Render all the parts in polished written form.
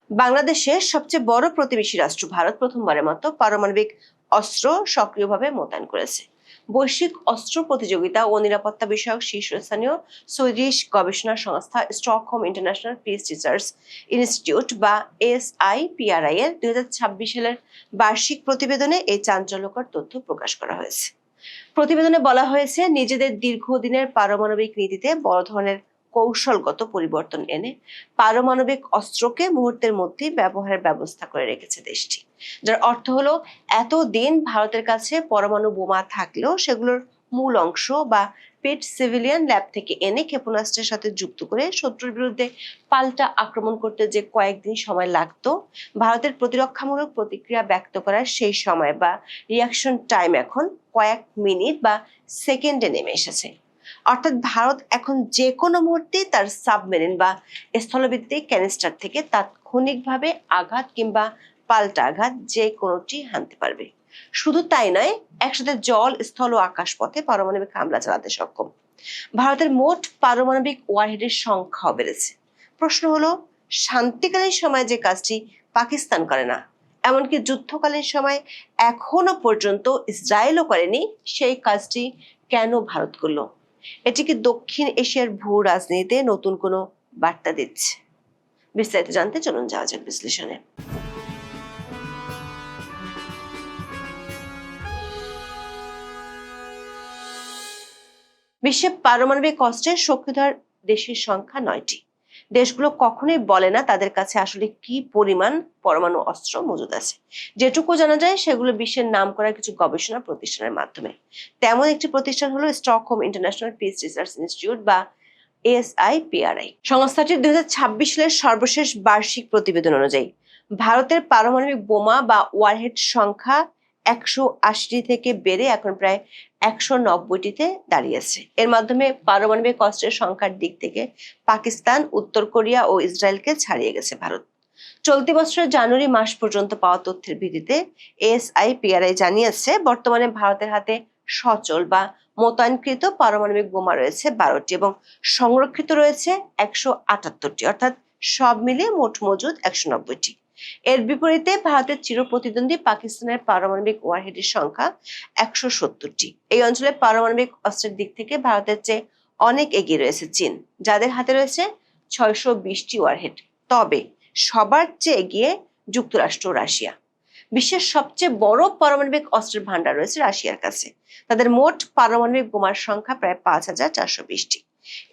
বাংলাদেশের সবচেয়ে বড় প্রতিবেশী রাষ্ট্র ভারত প্রথমবারের মতো পারমাণবিক অস্ত্র সক্রিয়ভাবে মোতায়েন করেছে। বৈশ্বিক অস্ত্র প্রতিযোগিতা ও নিরাপত্তা বিষয়ক শীর্ষস্থানীয় সুইডিশ গবেষণা সংস্থা Stockholm international piece research institute বা SIPRI এর 2026 সালের বার্ষিক প্রতিবেদনে এই চাঞ্চল্যকর তথ্য প্রকাশ করা হয়েছে। প্রতিবেদনে বলা হয়েছে, নিজেদের দীর্ঘদিনের পারমাণবিক নীতিতে বড় ধরনের কৌশলগত পরিবর্তন এনে পারমাণবিক অস্ত্রকে মুহূর্তের মধ্যেই ব্যবহারের ব্যবস্থা করে রেখেছে দেশটি। যার অর্থ হলো, এতদিন ভারতের কাছে পরমাণু বোমা থাকলেও সেগুলোর মূল অংশ বা পেট সিভিলিয়ান ল্যাব থেকে এনে ক্ষেপণাস্ত্রের সাথে যুক্ত করে শত্রুর বিরুদ্ধে পাল্টা আক্রমণ করতে যে কয়েকদিন সময় লাগতো, ভারতের প্রতিরক্ষামূলক প্রতিক্রিয়া ব্যক্ত করার সেই সময় বা রিয়াকশন টাইম এখন কয়েক মিনিট বা সেকেন্ডে নেমে এসেছে। অর্থাৎ ভারত এখন যে কোনো মুহূর্তে তার সাবমেরিন বা স্থলভিত্তিক ক্যানিস্টার থেকে তাৎক্ষণিকভাবে আঘাত কিংবা পাল্টা আঘাত যে কোনোটি হানতে পারবে। শুধু তাই নয়, একসাথে জল, স্থল ও আকাশ পথে পারমাণবিক হামলা চালাতে সক্ষম। ভারতের মোট পারমাণবিক ওয়ারহেডের সংখ্যাও বেড়েছে। প্রশ্ন হলো, শান্তিকালীন সময়ে যে কাজটি পাকিস্তান করে না, এমনকি যুদ্ধকালীন সময় এখনো পর্যন্ত ইসরায়েলও করেনি, সেই কাজটি কেন ভারত করলো? এটি কি দক্ষিণ এশিয়ার ভূ রাজনীতিতে নতুন কোনো বার্তা দিচ্ছে? বিস্তারিত জানতে চলুন যাওয়া যাক বিশ্লেষণে। বিশ্বে পারমাণবিক অস্ত্রের শক্তিধর দেশের সংখ্যা 9টি। দেশগুলো কখনোই বলে না তাদের কাছে আসলে কি পরিমাণ পরমাণু অস্ত্র মজুদ আছে। যেটুকু জানা যায় সেগুলো বিশ্বের নামকরা কিছু গবেষণা প্রতিষ্ঠানের মাধ্যমে। তেমন একটি প্রতিষ্ঠান হলো Stockholm international piece research institute বা SIPRI। সংস্থাটির 2026 সালের সর্বশেষ বার্ষিক প্রতিবেদন অনুযায়ী ভারতের পারমাণবিক বোমা বা ওয়ারহেড সংখ্যা 180 থেকে বেড়ে এখন প্রায় 190টিতে দাঁড়িয়েছে। এর মাধ্যমে পারমাণবিক অস্ত্রের সংখ্যার দিক থেকে পাকিস্তান, উত্তর কোরিয়া ও ইসরায়েলকে ছাড়িয়ে গেছে ভারত। চলতি বছরের জানুয়ারি মাস পর্যন্ত পাওয়া তথ্যের ভিত্তিতে SIPRI জানিয়েছে, বর্তমানে ভারতের হাতে সচল বা মোতায়েনকৃত পারমাণবিক বোমা রয়েছে 12টি এবং সংরক্ষিত রয়েছে 178টি, অর্থাৎ সব মিলিয়ে মোট মজুদ 190টি। এর বিপরীতে ভারতের চিরপ্রতিদ্বন্দ্বী পাকিস্তানের পারমাণবিক ওয়ারহেডের সংখ্যা 170টি। এই অঞ্চলে পারমাণবিক অস্ত্রের দিক থেকে ভারতের চেয়ে অনেক এগিয়ে রয়েছে চীন, যাদের হাতে রয়েছে 620টি ওয়ারহেড। তবে সবার চেয়ে এগিয়ে যুক্তরাষ্ট্র ও রাশিয়া। বিশ্বের সবচেয়ে বড় পারমাণবিক অস্ত্রের ভান্ডার রয়েছে রাশিয়ার কাছে। তাদের মোট পারমাণবিক বোমার সংখ্যা প্রায় 5420টি।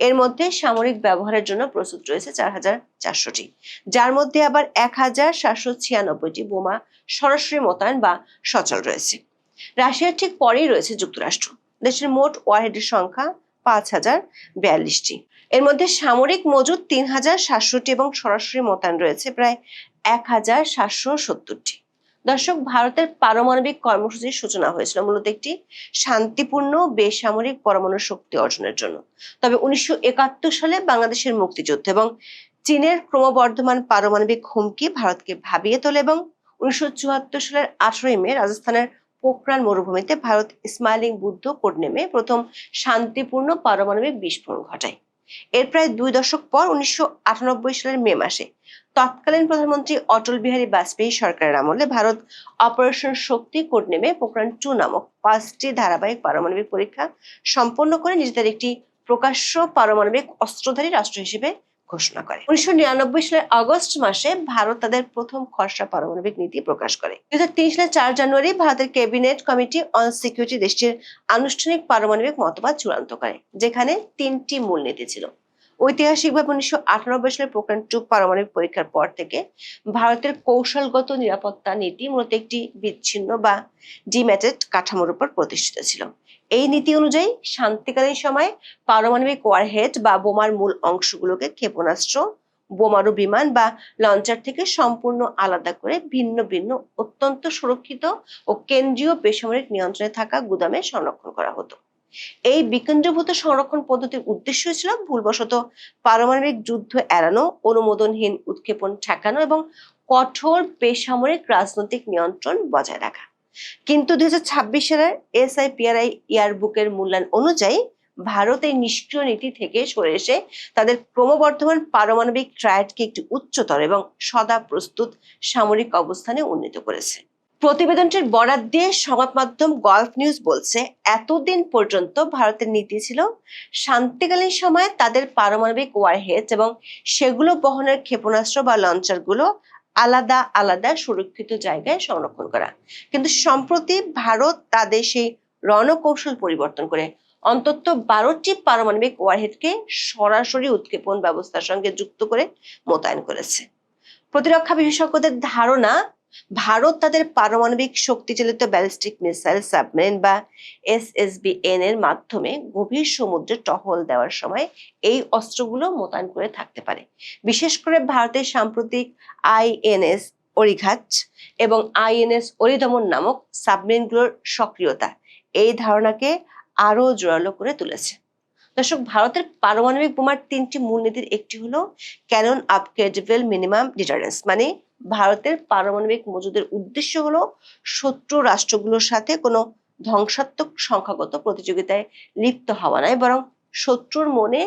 এর মধ্যে সামরিক ব্যবহারের জন্য প্রস্তুত রয়েছে 4400টি, যার মধ্যে আবার 1796টি বোমা সরাসরি মোতায়েন বা সচল রয়েছে। রাশিয়ার ঠিক পরেই রয়েছে যুক্তরাষ্ট্র। দেশের মোট ওয়ারহেডের সংখ্যা 5042টি। এর মধ্যে সামরিক মজুদ 3700টি এবং সরাসরি মোতায়েন রয়েছে প্রায় 1770টি। দর্শক, ভারতের পারমাণবিক কর্মসূচির সূচনা হয়েছিল মূলত একটি শান্তিপূর্ণ বেসামরিক পরমাণু শক্তি অর্জনের জন্য। তবে 1971 সালে বাংলাদেশের মুক্তিযুদ্ধ এবং চীনের ক্রমবর্ধমান পারমাণবিক হুমকি ভারতকে ভাবিয়ে তোলে এবং 1974 সালের 18 মে রাজস্থানের পোখরান মরুভূমিতে ভারত স্মাইলিং বুদ্ধ কোড নেমে প্রথম শান্তিপূর্ণ পারমাণবিক বিস্ফোরণ ঘটায়। এর প্রায় 2 দশক পর 1998 সালের মে মাসে তৎকালীন প্রধানমন্ত্রী অটল বিহারী বাজপেয়ী সরকারের আমলে ভারত অপারেশন শক্তি কোড নেমে পোখরান 2 নামক 5টি ধারাবাহিক পারমাণবিক পরীক্ষা সম্পন্ন করে নিজেদের একটি প্রকাশ্য পারমাণবিক অস্ত্রধারী রাষ্ট্র হিসেবে ঘোষণা করে। 1999 সালের আগস্ট মাসে ভারত তাদের প্রথম খসড়া পারমাণবিক নীতি প্রকাশ করে। 2003 সালের 4 জানুয়ারি ভারতের ক্যাবিনেট কমিটি অন সিকিউরিটি দেশটির আনুষ্ঠানিক পারমাণবিক মতবাদ চূড়ান্ত করে, যেখানে 3টি মূলনীতি ছিল। ঐতিহাসিকভাবে 1998 সালের পোখরান 2 পারমাণবিক পরীক্ষার পর থেকে ভারতের কৌশলগত নিরাপত্তা নীতি মূলত একটি বিচ্ছিন্ন বা ডিম্যাটেড কাঠামোর উপর প্রতিষ্ঠিত ছিল। এই নীতি অনুযায়ী শান্তিকালীন সময়ে পারমাণবিক ওয়ারহেড বা বোমার মূল অংশগুলোকে ক্ষেপণাস্ত্র, বোমারু বিমান বা লঞ্চার থেকে সম্পূর্ণ আলাদা করে ভিন্ন ভিন্ন অত্যন্ত সুরক্ষিত ও কেন্দ্রীয় বেসামরিক নিয়ন্ত্রণে থাকা গুদামে সংরক্ষণ করা হতো। এই বিকেন্দ্রীভূত সংরক্ষণ পদ্ধতির উদ্দেশ্য ছিল ভুলবশত পারমাণবিক যুদ্ধ এড়ানো, অনুমোদনহীন উৎক্ষেপণ ঠেকানো এবং কঠোর বেসামরিক রাজনৈতিক নিয়ন্ত্রণ বজায় রাখা। কিন্তু 2026 সালের SIPRI ইয়ারবুকের মূল্যায়ন অনুযায়ী ভারত এই নিষ্ক্রিয় নীতি থেকে সরে এসে তাদের ক্রমবর্ধমান পারমাণবিক ট্রায়াডকে একটি উচ্চতর এবং সদা প্রস্তুত সামরিক অবস্থানে উন্নীত করেছে। প্রতিবেদনটির বরাত দিয়ে সংবাদ মাধ্যম গালফ নিউজ বলছে, এতদিন পর্যন্ত ভারতের নীতি ছিল শান্তিকালীন সময়ে তাদের পারমাণবিক ওয়ারহেড এবং সেগুলো বহনের ক্ষেপণাস্ত্র বা লঞ্চারগুলো আলাদা আলাদা সুরক্ষিত জায়গায় সংরক্ষণ করা। কিন্তু সম্প্রতি ভারত তাদের সেই রণকৌশল পরিবর্তন করে অন্তত 12টি পারমাণবিক ওয়ারহেডকে সরাসরি উৎক্ষেপণ ব্যবস্থার সঙ্গে যুক্ত করে মোতায়েন করেছে। প্রতিরক্ষা বিশেষজ্ঞদের ধারণা, ভারত তাদের পারমাণবিক শক্তিচালিত ব্যালিস্টিক মিসাইল সাবমেরিন বা SSBN এর মাধ্যমে গভীর সমুদ্রে টহল দেওয়ার সময় এই অস্ত্রগুলো মোতায়েন করে থাকতে পারে। বিশেষ করে ভারতের সাম্প্রতিক INS অরিঘাট এবং INS অরিদমন নামক সাবমেরিনগুলোর সক্রিয়তা এই ধারণাকে আরো জোরালো করে তুলেছে। দর্শক, ভারতের পারমাণবিক বোমার 3টি মূলনীতির একটি হলো ক্যানন আপগ্রেডেবল মিনিমাম ডিটারেন্স, মানে ভারতের পারমাণবিক মজুদের উদ্দেশ্য হলো শত্রু রাষ্ট্রগুলোর সাথে কোনো ধ্বংসাত্মক সংখ্যাগত প্রতিযোগিতায় লিপ্ত হওয়া নয়, বরং শত্রুর মনে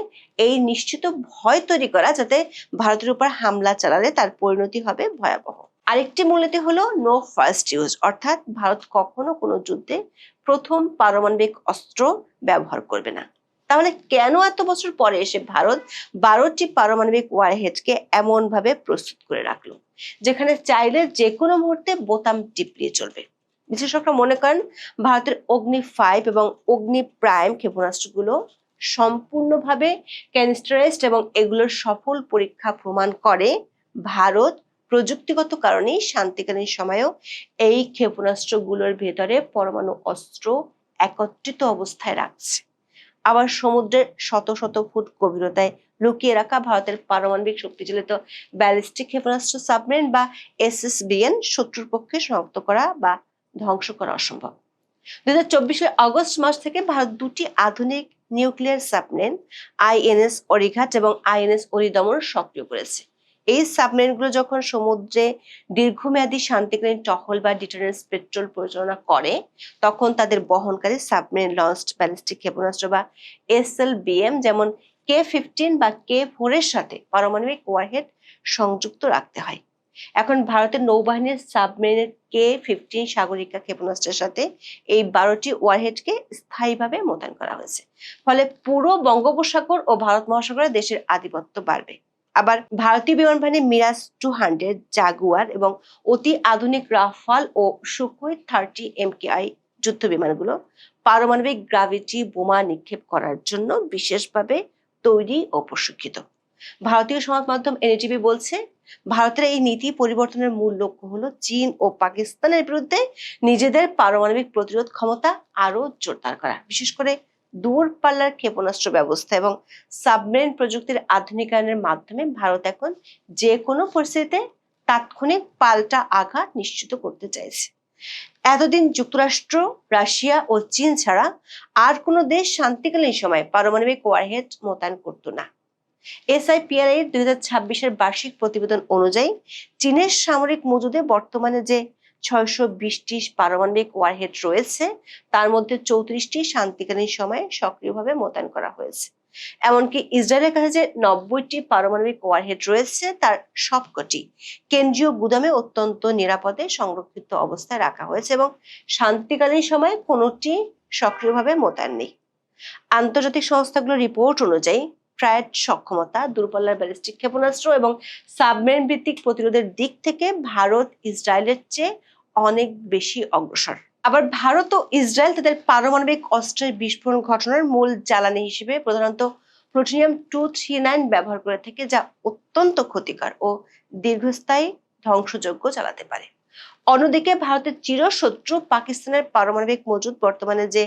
এই নিশ্চিত ভয় তৈরি করা যাতে ভারতের উপর হামলা চালালে তার পরিণতি হবে ভয়াবহ। আরেকটি মূলনীতি হলো নো ফার্স্ট ইউজ, অর্থাৎ ভারত কখনো কোনো যুদ্ধে প্রথম পারমাণবিক অস্ত্র ব্যবহার করবে না। তাহলে কেন এত বছর পরে এসে ভারত 12টি পারমাণবিক ওয়ারহেডকে এমন ভাবে প্রস্তুত করে রাখলো যেখানে চাইলে যে কোনো মুহূর্তে বোতাম টিপলিয়ে চলবে? বিশেষজ্ঞরা মনে করেন ভারতের অগ্নি 5 এবং অগ্নি প্রাইম ক্ষেপণাস্ত্রগুলো সম্পূর্ণভাবে ক্যানিস্টারাইজড এবং এগুলোর সফল পরীক্ষা প্রমাণ করে ভারত প্রযুক্তিগত কারণেই শান্তিকালীন সময়েও এই ক্ষেপণাস্ত্রগুলোর ভেতরে পরমাণু অস্ত্র একত্রিত অবস্থায় রাখছে। আবার সমুদ্রের শত শত ফুট গভীরতায় লুকিয়ে রাখা ভারতের পারমাণবিক শক্তিচালিত ব্যালিস্টিক ক্ষেপণাস্ত্র সাবমেরিন বা SSBN শত্রুর পক্ষে শনাক্ত করা বা ধ্বংস করা অসম্ভব। 2024 আগস্ট মাস থেকে ভারত 2টি আধুনিক নিউক্লিয়ার সাবমেরিন INS অরিঘাট এবং INS অরিদমন সক্রিয় করেছে। এই সাবমেরিনগুলো যখন সমুদ্রে দীর্ঘমেয়াদী শান্তিকালীন টহল বা ডিটারেন্স পেট্রোল পরিচালনা করে, তখন তাদের বহনকারী সাবমেরিন লঞ্চড ব্যালিস্টিক ক্ষেপণাস্ত্র বা SLBM যেমন K-15 বা K-4 এর সাথে পারমাণবিক ওয়ারহেড সংযুক্ত রাখতে হয়। এখন ভারতের নৌবাহিনীর সাবমেরিনের K-15 সাগরিকা ক্ষেপণাস্ত্রের সাথে এই 12টি ওয়ারহেডকে স্থায়ীভাবে মোতায়েন করা হয়েছে। ফলে পুরো বঙ্গোপসাগর ও ভারত মহাসাগরে দেশের আধিপত্য বাড়বে। আবার ভারতীয় বিমান বাহিনী মিরাজ 200, জাগুয়ার এবং অতি আধুনিক রাফাল ও সুখোই 30 MKI যুদ্ধ বিমানগুলো পারমাণবিক গ্রাভিটি বোমা নিক্ষেপ করার জন্য বিশেষভাবে তৈরি ও প্রশিক্ষিত। ভারতীয় সংবাদ মাধ্যম NDTV বলছে, ভারতের এই নীতি পরিবর্তনের মূল লক্ষ্য হলো চীন ও পাকিস্তানের বিরুদ্ধে নিজেদের পারমাণবিক প্রতিরোধ ক্ষমতা আরো জোরদার করা। বিশেষ করে দূরপাল্লার ক্ষেপণাস্ত্র ব্যবস্থা এবং সাবমেরিন প্রযুক্তির আধুনিকায়নের মাধ্যমে ভারত এখন যে কোনো পরিস্থিতিতে তাৎক্ষণিক পাল্টা আঘাত নিশ্চিত করতে চাইছে। এতদিন যুক্তরাষ্ট্র, রাশিয়া ও চীন ছাড়া আর কোনো দেশ শান্তিকালীন সময় পারমাণবিক ওয়ারহেড মোতায়েন করত না। SIPRI এর 2026 বার্ষিক প্রতিবেদন অনুযায়ী চীনের সামরিক মজুদে বর্তমানে যে 620টি পারমাণবিক ওয়ারহেড রয়েছে, তার মধ্যে 34টি শান্তিকালীন সময়ে সক্রিয়ভাবে মোতায়েন করা হয়েছে। এমনকি ইসরায়েলের কাছে যে 90টি পারমাণবিক ওয়ারহেড রয়েছে, তার সবকটি কেন্দ্রীয় গুদামে অত্যন্ত নিরাপদে সংরক্ষিত অবস্থায় রাখা হয়েছে এবং শান্তিকালীন সময়ে কোনোটি সক্রিয়ভাবে মোতায়েন নেই। আন্তর্জাতিক সংস্থাগুলোর রিপোর্ট অনুযায়ী ট্রায়াড সক্ষমতা, দূরপাল্লার ব্যালিস্টিক ক্ষেপণাস্ত্র এবং সাবমেরিন ভিত্তিক প্রতিরোধের দিক থেকে ভারত ইসরায়েলের চেয়ে অনেক বেশি অগ্রসর। আবার ভারত ও ইসরায়েল তাদের পারমাণবিক অস্ত্রের বিস্ফোরণ ঘটনার মূল জ্বালানি হিসেবে প্রধানত প্লুটোনিয়াম-239 ব্যবহার করে থাকে, যা অত্যন্ত ক্ষতিকর ও দীর্ঘস্থায়ী ধ্বংসযজ্ঞ চালাতে পারে। অন্যদিকে ভারতের চিরশত্রু পাকিস্তানের পারমাণবিক মজুদ বর্তমানে যে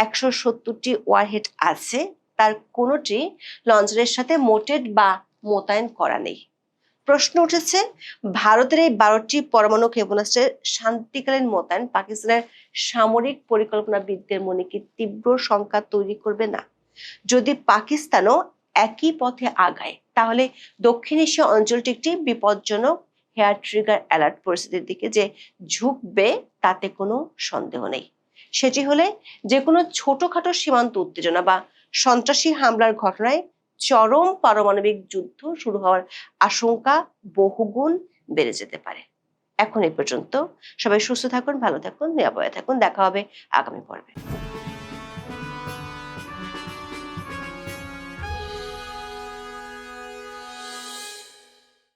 170টি ওয়ারহেড আছে, তার কোনোটি লঞ্চারের সাথে মোটেড বা মোতায়েন করা নেই। প্রশ্ন উঠেছে, ভারতের এই 12টি পরমাণু ক্ষেপণাস্ত্রের শান্তিকালীন মোতায়েন পাকিস্তানের সামরিক পরিকল্পনাবিদদের মনে কি তীব্র শঙ্কা তৈরি করবে না? যদি পাকিস্তানও একই পথে আগায়, তাহলে দক্ষিণ এশিয়া অঞ্চলটি একটি বিপজ্জনক হেয়ার ট্রিগার অ্যালার্ট পরিস্থিতির দিকে যে ঝুঁকবে তাতে কোনো সন্দেহ নেই। সেটি হলে যে কোনো ছোটখাটো সীমান্ত উত্তেজনা বা সন্ত্রাসী হামলার ঘটনায় চরম পারমাণবিক যুদ্ধ শুরু হওয়ার আশঙ্কা বহুগুণ বেড়ে যেতে পারে। এখন এ পর্যন্ত। সবাই সুস্থ থাকুন, ভালো থাকুন, নিরাপদে থাকুন। দেখা হবে আগামী পর্বে।